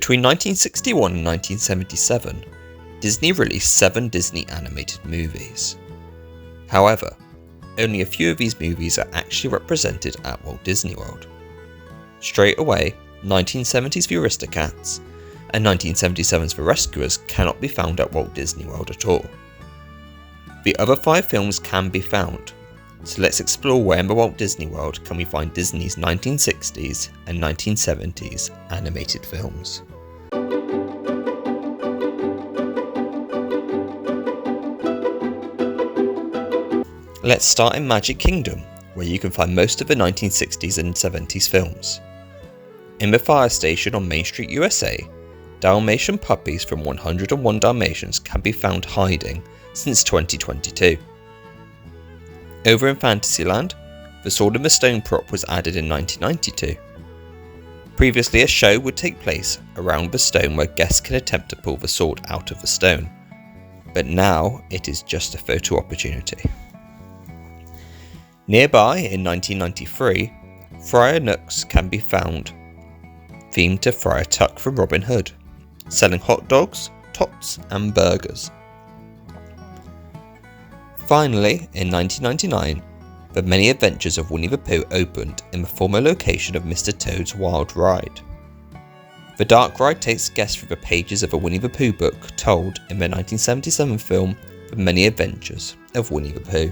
Between 1961 and 1977, Disney released 7 Disney animated movies. However, only a few of these movies are actually represented at Walt Disney World. Straight away, 1970's The Aristocats and 1977's The Rescuers cannot be found at Walt Disney World at all. The other 5 films can be found, so let's explore where in the Walt Disney World can we find Disney's 1960s and 1970s animated films. Let's start in Magic Kingdom, where you can find most of the 1960s and 70s films. In the fire station on Main Street, USA, Dalmatian puppies from 101 Dalmatians can be found hiding since 2022. Over in Fantasyland, the Sword in the Stone prop was added in 1992. Previously, a show would take place around the stone where guests can attempt to pull the sword out of the stone, but now it is just a photo opportunity. Nearby, in 1993, Friar Nooks can be found, themed to Friar Tuck from Robin Hood, selling hot dogs, tots and burgers. Finally, in 1999, the Many Adventures of Winnie the Pooh opened in the former location of Mr. Toad's Wild Ride. The dark ride takes guests through the pages of a Winnie the Pooh book told in the 1977 film The Many Adventures of Winnie the Pooh.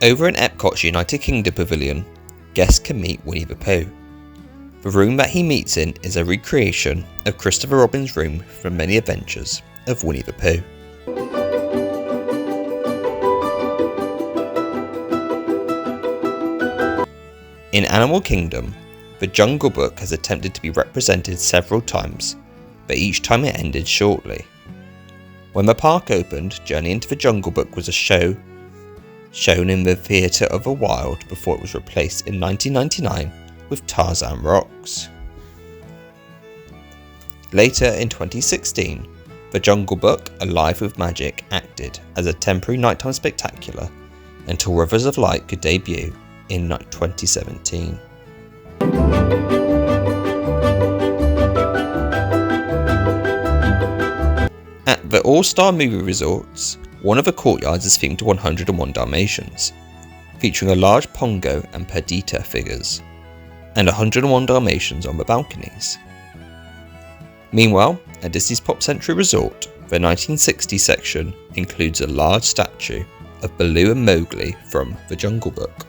Over in Epcot's United Kingdom Pavilion, guests can meet Winnie the Pooh. The room that he meets in is a recreation of Christopher Robin's room from Many Adventures of Winnie the Pooh. In Animal Kingdom, the Jungle Book has attempted to be represented several times, but each time it ended shortly. When the park opened, Journey into the Jungle Book was a show shown in the Theatre of the Wild before it was replaced in 1999 with Tarzan Rocks. Later in 2016, the Jungle Book Alive with Magic acted as a temporary nighttime spectacular until Rivers of Light could debut in 2017. At the All-Star Movie Resorts, one of the courtyards is themed to 101 Dalmatians, featuring a large Pongo and Perdita figures, and 101 Dalmatians on the balconies. Meanwhile, at Disney's Pop Century Resort, the 1960 section includes a large statue of Baloo and Mowgli from The Jungle Book.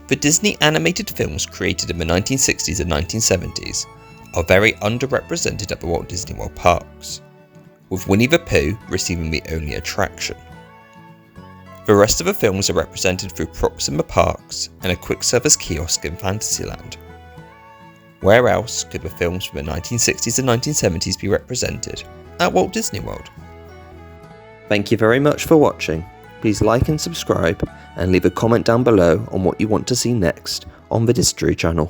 The Disney animated films created in the 1960s and 1970s are very underrepresented at the Walt Disney World parks, with Winnie the Pooh receiving the only attraction. The rest of the films are represented through props in the parks and a quick service kiosk in Fantasyland. Where else could the films from the 1960s and 1970s be represented at Walt Disney World? Thank you very much for watching. Please like and subscribe and leave a comment down below on what you want to see next on the Distory channel.